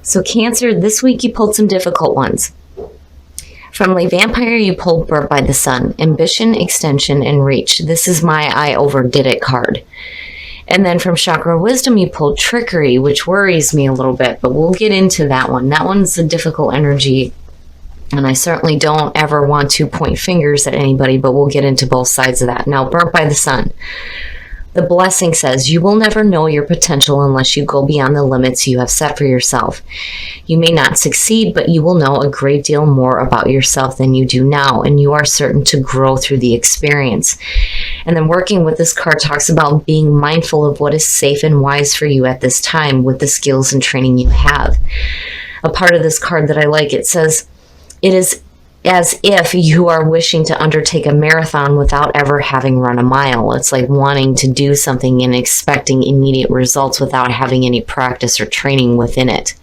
So Cancer, this week you pulled some difficult ones. From Lay Vampire, you pulled Burnt by the Sun, Ambition, Extension, and Reach. This is my I overdid it card. And then from Chakra Wisdom, you pulled Trickery, which worries me a little bit, but we'll get into that one. That one's a difficult energy, and I certainly don't ever want to point fingers at anybody, but we'll get into both sides of that. Now, Burnt by the Sun. The Blessing says, you will never know your potential unless you go beyond the limits you have set for yourself. You may not succeed, but you will know a great deal more about yourself than you do now, and you are certain to grow through the experience. And then working with this card talks about being mindful of what is safe and wise for you at this time with the skills and training you have. A part of this card that I like, it says, it is as if you are wishing to undertake a marathon without ever having run a mile. It's like wanting to do something and expecting immediate results without having any practice or training within it.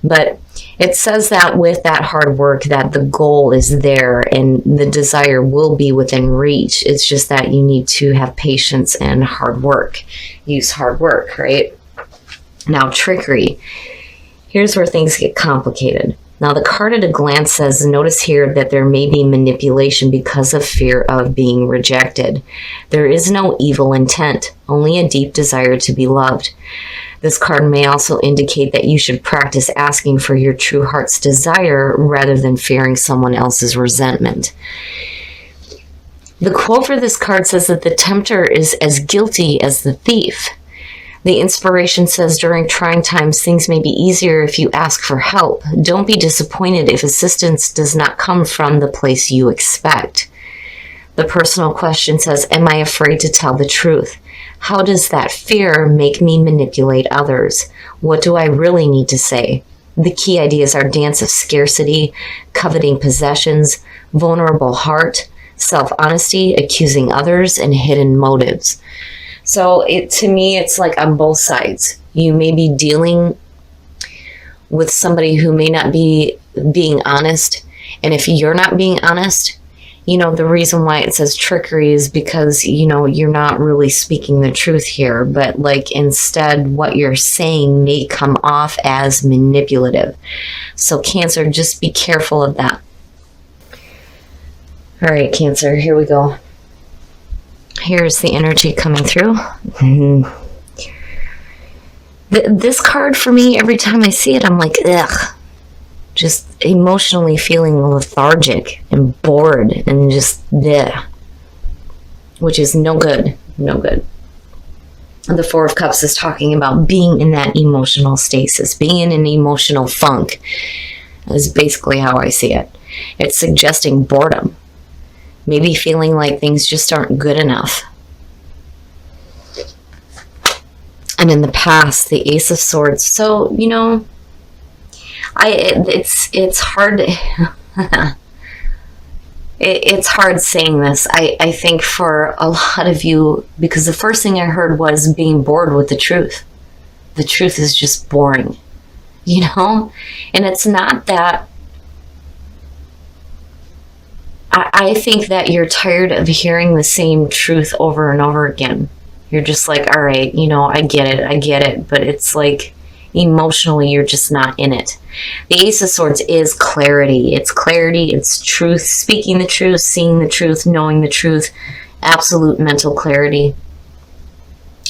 But it says that with that hard work, that the goal is there and the desire will be within reach. It's just that you need to have patience and hard work. Use hard work, right? Now, Trickery. Here's where things get complicated. Now, the card at a glance says, notice here that there may be manipulation because of fear of being rejected. There is no evil intent, only a deep desire to be loved. This card may also indicate that you should practice asking for your true heart's desire rather than fearing someone else's resentment. The quote for this card says that the tempter is as guilty as the thief. The inspiration says, during trying times, things may be easier if you ask for help. Don't be disappointed if assistance does not come from the place you expect. The personal question says, am I afraid to tell the truth? How does that fear make me manipulate others? What do I really need to say? The key ideas are dance of scarcity, coveting possessions, vulnerable heart, self-honesty, accusing others, and hidden motives. So to me, it's like on both sides. You may be dealing with somebody who may not be being honest. And if you're not being honest, the reason why it says trickery is because, you're not really speaking the truth here. But instead, what you're saying may come off as manipulative. So Cancer, just be careful of that. All right, Cancer, here we go. Here's the energy coming through. This card for me, every time I see it, I'm like, ugh. Just emotionally feeling lethargic and bored and just bleh. Which is no good. No good. The Four of Cups is talking about being in that emotional stasis, being in an emotional funk. Is basically how I see it. It's suggesting boredom. Maybe feeling like things just aren't good enough. And in the past, the Ace of Swords. So, it's hard. It's hard saying this. I think for a lot of you, because the first thing I heard was being bored with the truth. The truth is just boring, And it's not that. I think that you're tired of hearing the same truth over and over again. You're just like, all right, I get it. But it's like emotionally, you're just not in it. The Ace of Swords is clarity. It's clarity. It's truth, speaking the truth, seeing the truth, knowing the truth, absolute mental clarity.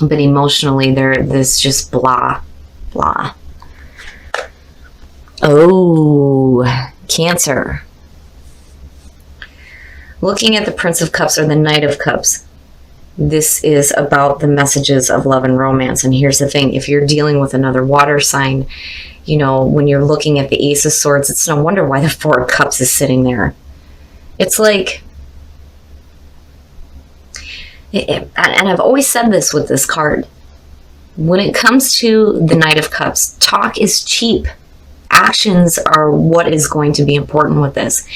But emotionally, there's just blah, blah. Oh, Cancer. Looking at the Prince of Cups or the Knight of Cups, this is about the messages of love and romance. And here's the thing. If you're dealing with another water sign, when you're looking at the Ace of Swords, it's no wonder why the Four of Cups is sitting there. It's like, and I've always said this with this card. When it comes to the Knight of Cups, talk is cheap. Actions are what is going to be important with this.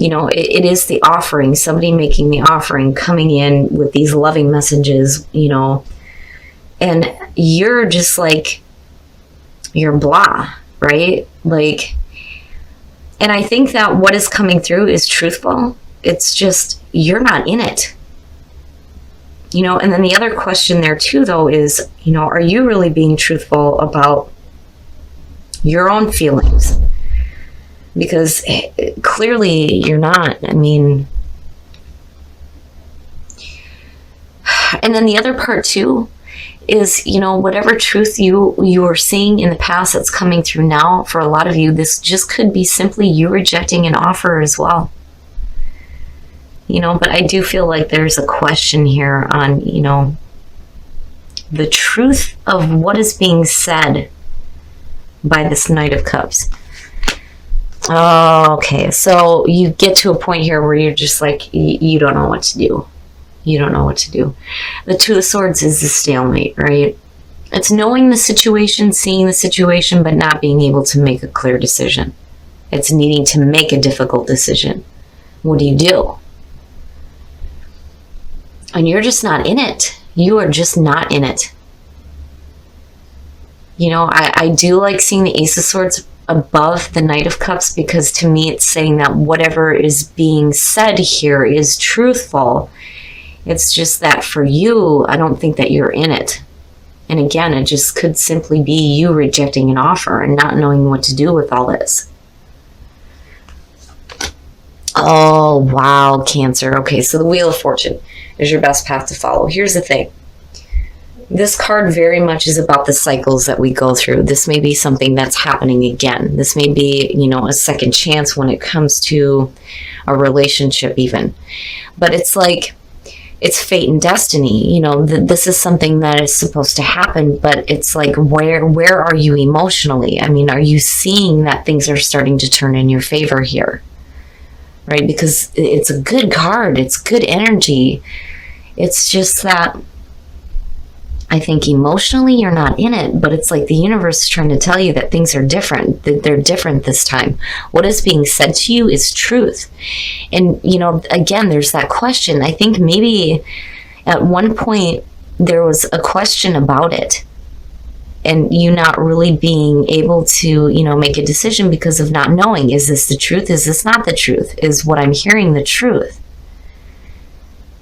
It is the offering, somebody making the offering, coming in with these loving messages, and you're just like, you're blah, right? And I think that what is coming through is truthful. It's just, you're not in it. And then the other question there too, though, is, are you really being truthful about your own feelings. Because clearly you're not. I mean, and then the other part too is, whatever truth you are seeing in the past that's coming through now, for a lot of you, this just could be simply you rejecting an offer as well. But I do feel like there's a question here on, the truth of what is being said by this Knight of Cups. Okay, so you get to a point here where you're just like, you don't know what to do. You don't know what to do. The Two of Swords is the stalemate, right? It's knowing the situation, seeing the situation, but not being able to make a clear decision. It's needing to make a difficult decision. What do you do? And you're just not in it. You are just not in it. I do like seeing the Ace of Swords above the Knight of Cups, because to me it's saying that whatever is being said here is truthful. It's just that for you, I don't think that you're in it. And again, it just could simply be you rejecting an offer and not knowing what to do with all this. Oh, wow, Cancer. Okay, so the Wheel of Fortune is your best path to follow. Here's the thing. This card very much is about the cycles that we go through. This may be something that's happening again. This may be, a second chance when it comes to a relationship even. But it's like, it's fate and destiny. This is something that is supposed to happen, but it's like, where are you emotionally? I mean, are you seeing that things are starting to turn in your favor here? Right? Because it's a good card. It's good energy. It's just that I think emotionally you're not in it, but it's like the universe is trying to tell you that things are different, that they're different this time. What is being said to you is truth. And, again, there's that question. I think maybe at one point there was a question about it, and you not really being able to, make a decision because of not knowing. Is this the truth? Is this not the truth? Is what I'm hearing the truth?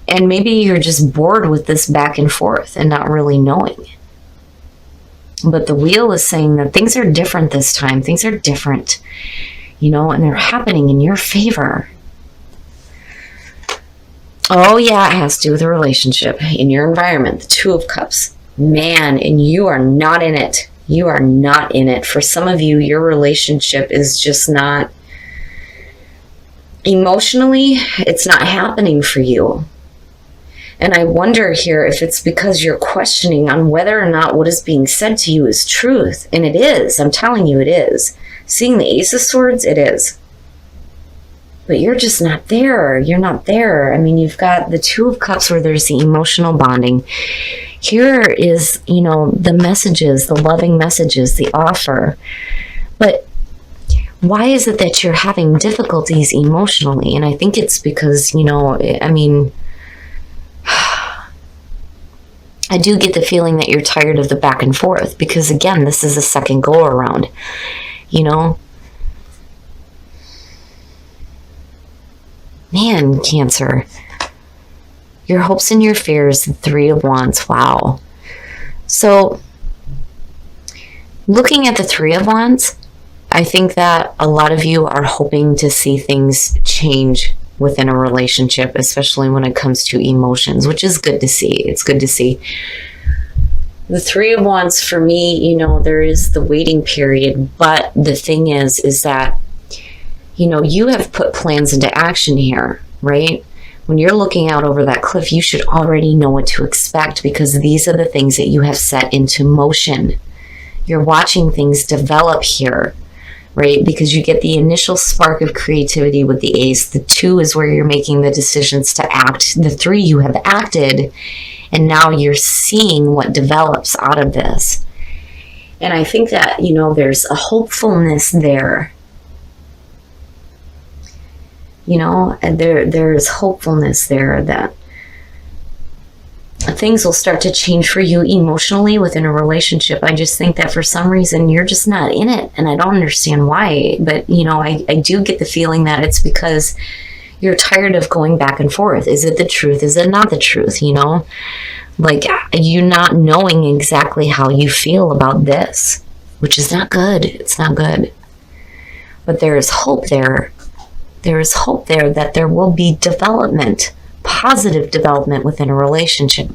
And maybe you're just bored with this back and forth and not really knowing. But the Wheel is saying that things are different this time. Things are different, and they're happening in your favor. Oh, yeah, it has to do with a relationship in your environment. The Two of Cups. Man, and you are not in it. You are not in it. For some of you, your relationship is just not, emotionally, it's not happening for you. And I wonder here if it's because you're questioning on whether or not what is being said to you is truth. And it is. I'm telling you it is. Seeing the Ace of Swords, it is. But you're just not there. You're not there. I mean, you've got the Two of Cups where there's the emotional bonding. Here is, the messages, the loving messages, the offer. But why is it that you're having difficulties emotionally? And I think it's because, I do get the feeling that you're tired of the back and forth, because again, this is a second go around, Man, Cancer, your hopes and your fears, the Three of Wands. Wow. So looking at the Three of Wands, I think that a lot of you are hoping to see things change within a relationship, especially when it comes to emotions, which is good to see. It's good to see. The Three of Wands, for me, there is the waiting period, but the thing is that, you have put plans into action here, right? When you're looking out over that cliff, you should already know what to expect, because these are the things that you have set into motion. You're watching things develop here, right? Because you get the initial spark of creativity with the Ace. The Two is where you're making the decisions to act. The Three, you have acted, and now you're seeing what develops out of this. And I think that, there's a hopefulness there. And there's hopefulness there that things will start to change for you emotionally within a relationship. I just think that for some reason you're just not in it, and I don't understand why. But, I do get the feeling that it's because you're tired of going back and forth. Is it the truth? Is it not the truth? Like you not knowing exactly how you feel about this. which is not good. It's not good. But there is hope there. There is hope there that there will be development, positive development within a relationship.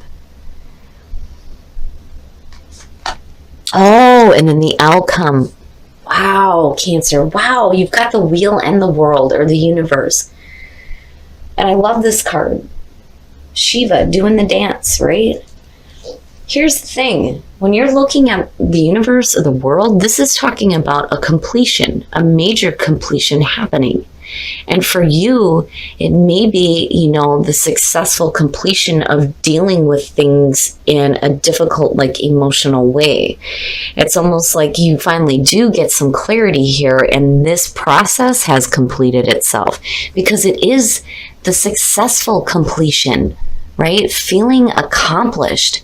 Oh, and then the outcome. Wow, Cancer. Wow, you've got the wheel and the world, or the universe. And I love this card. Shiva doing the dance, right? Here's the thing. When you're looking at the universe or the world, this is talking about a completion, a major completion happening. And for you, it may be, the successful completion of dealing with things in a difficult, emotional way. It's almost like you finally do get some clarity here, and this process has completed itself because it is the successful completion, right? Feeling accomplished.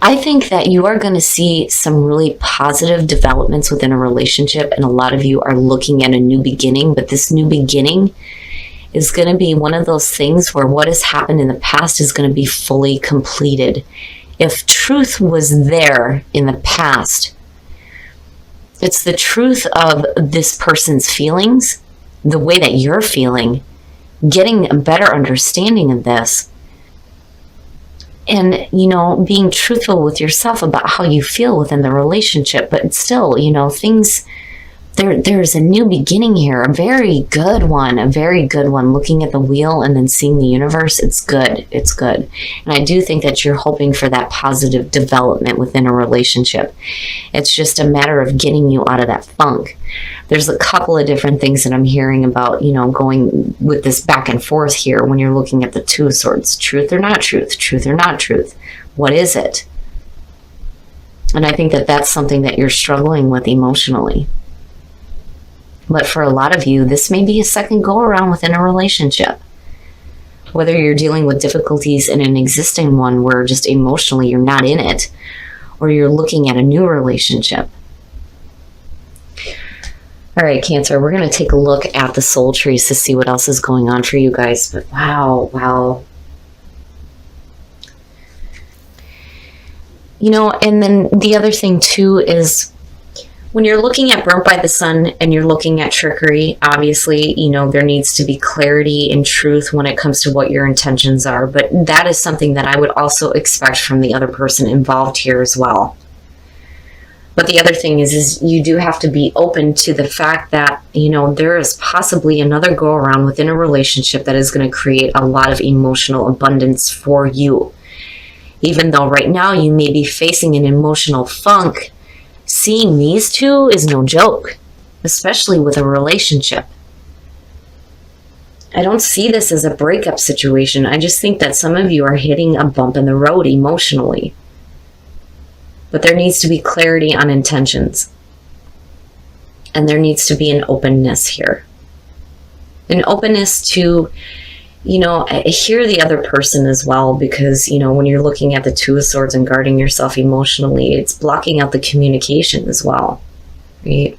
I think that you are going to see some really positive developments within a relationship, and a lot of you are looking at a new beginning, but this new beginning is going to be one of those things where what has happened in the past is going to be fully completed. If truth was there in the past, it's the truth of this person's feelings, the way that you're feeling, getting a better understanding of this. And, being truthful with yourself about how you feel within the relationship. But still, things, there's a new beginning here, a very good one. Looking at the wheel and then seeing the universe, it's good. It's good. And I do think that you're hoping for that positive development within a relationship. It's just a matter of getting you out of that funk. There's a couple of different things that I'm hearing about, going with this back and forth here when you're looking at the Two of Swords. Truth or not truth? Truth or not truth? What is it? And I think that that's something that you're struggling with emotionally. But for a lot of you, this may be a second go around within a relationship. Whether you're dealing with difficulties in an existing one where just emotionally you're not in it, or you're looking at a new relationship. All right, Cancer, we're going to take a look at the soul trees to see what else is going on for you guys. But wow. And then the other thing too is when you're looking at burnt by the sun and you're looking at trickery, obviously, there needs to be clarity and truth when it comes to what your intentions are. But that is something that I would also expect from the other person involved here as well. But the other thing is you do have to be open to the fact that, there is possibly another go around within a relationship that is going to create a lot of emotional abundance for you. Even though right now you may be facing an emotional funk, seeing these two is no joke, especially with a relationship. I don't see this as a breakup situation. I just think that some of you are hitting a bump in the road emotionally. But there needs to be clarity on intentions. And there needs to be an openness here. An openness to, hear the other person as well. Because, when you're looking at the Two of Swords and guarding yourself emotionally, it's blocking out the communication as well. Right?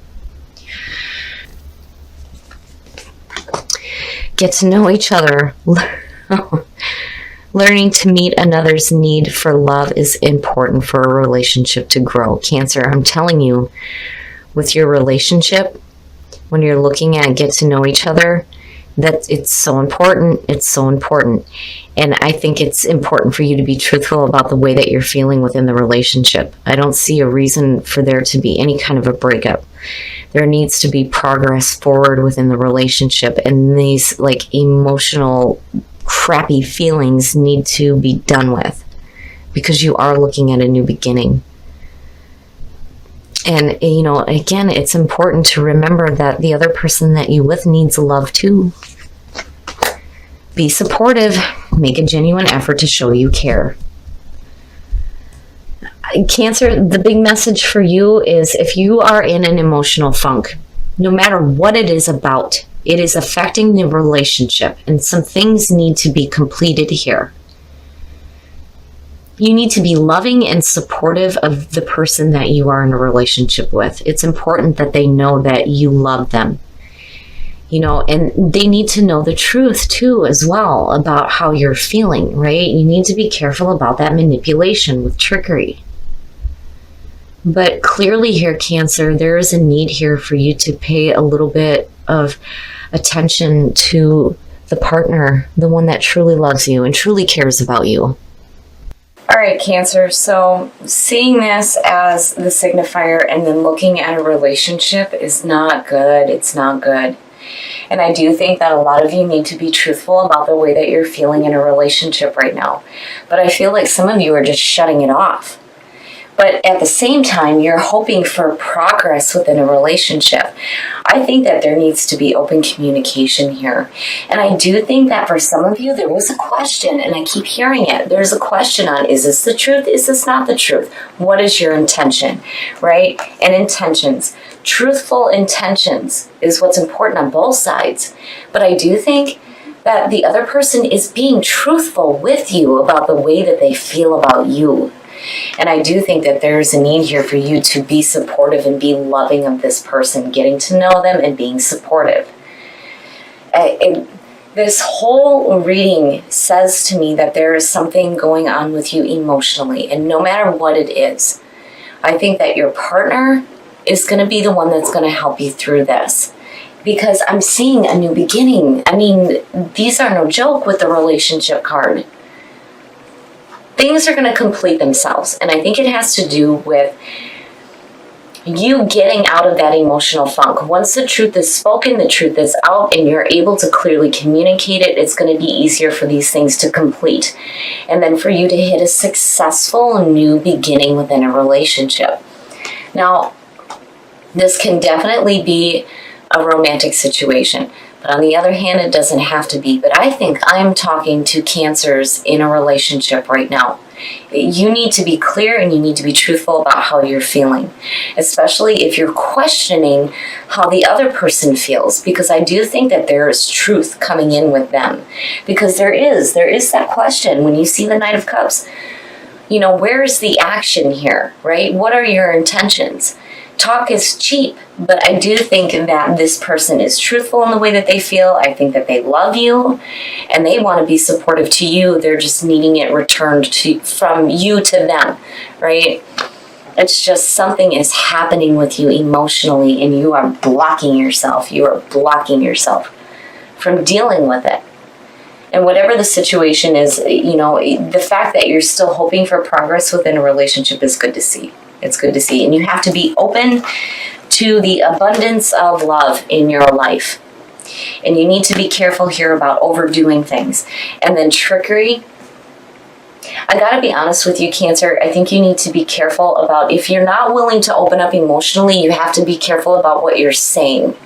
Get to know each other. Learning to meet another's need for love is important for a relationship to grow. Cancer, I'm telling you, with your relationship, when you're looking at get to know each other, that it's so important. It's so important. And I think it's important for you to be truthful about the way that you're feeling within the relationship. I don't see a reason for there to be any kind of a breakup. There needs to be progress forward within the relationship, and these emotional crappy feelings need to be done with because you are looking at a new beginning. And, again, it's important to remember that the other person that you with needs love too. Be supportive. Make a genuine effort to show you care. Cancer, the big message for you is if you are in an emotional funk, no matter what it is about, it is affecting the relationship, and some things need to be completed here. You need to be loving and supportive of the person that you are in a relationship with. It's important that they know that you love them. And they need to know the truth too as well about how you're feeling, right? You need to be careful about that manipulation with trickery. But clearly here, Cancer, there is a need here for you to pay a little bit of attention to the partner, the one that truly loves you and truly cares about you. All right, Cancer. So seeing this as the signifier and then looking at a relationship is not good. It's not good. And I do think that a lot of you need to be truthful about the way that you're feeling in a relationship right now. But I feel like some of you are just shutting it off. But at the same time, you're hoping for progress within a relationship. I think that there needs to be open communication here. And I do think that for some of you, there was a question, and I keep hearing it. There's a question on, is this the truth? Is this not the truth? What is your intention, right? And intentions. Truthful intentions is what's important on both sides. But I do think that the other person is being truthful with you about the way that they feel about you. And I do think that there's a need here for you to be supportive and be loving of this person, getting to know them and being supportive. This whole reading says to me that there is something going on with you emotionally, and no matter what it is, I think that your partner is going to be the one that's going to help you through this. Because I'm seeing a new beginning. I mean, these are no joke with the relationship card. Things are going to complete themselves. And I think it has to do with you getting out of that emotional funk. Once the truth is spoken, the truth is out, and you're able to clearly communicate it, it's going to be easier for these things to complete. And then for you to hit a successful new beginning within a relationship. Now, this can definitely be a romantic situation. But on the other hand, it doesn't have to be. But I think I'm talking to Cancers in a relationship right now. You need to be clear and you need to be truthful about how you're feeling, especially if you're questioning how the other person feels, because I do think that there is truth coming in with them. Because there is that question when you see the Knight of Cups. You know, where is the action here, right? What are your intentions? Talk is cheap, but I do think that this person is truthful in the way that they feel. I think that they love you and they want to be supportive to you. They're just needing it returned from you to them, right? It's just something is happening with you emotionally and you are blocking yourself. You are blocking yourself from dealing with it. And whatever the situation is, you know, the fact that you're still hoping for progress within a relationship is good to see. It's good to see. And you have to be open to the abundance of love in your life. And you need to be careful here about overdoing things. And then trickery. I gotta be honest with you, Cancer. I think you need to be careful about, if you're not willing to open up emotionally, you have to be careful about what you're saying.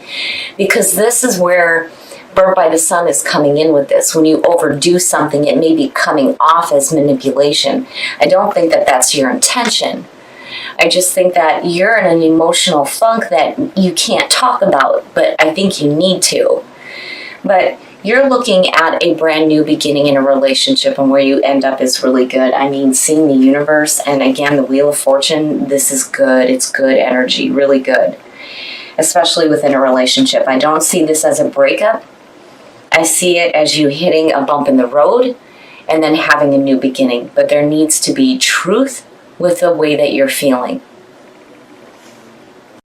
Because this is where Birth by the Sun is coming in with this. When you overdo something, it may be coming off as manipulation. I don't think that that's your intention. I just think that you're in an emotional funk that you can't talk about, but I think you need to. But you're looking at a brand new beginning in a relationship, and where you end up is really good. I mean, seeing the universe, and again, the Wheel of Fortune, this is good. It's good energy, really good, especially within a relationship. I don't see this as a breakup. I see it as you hitting a bump in the road and then having a new beginning. But there needs to be truth with the way that you're feeling.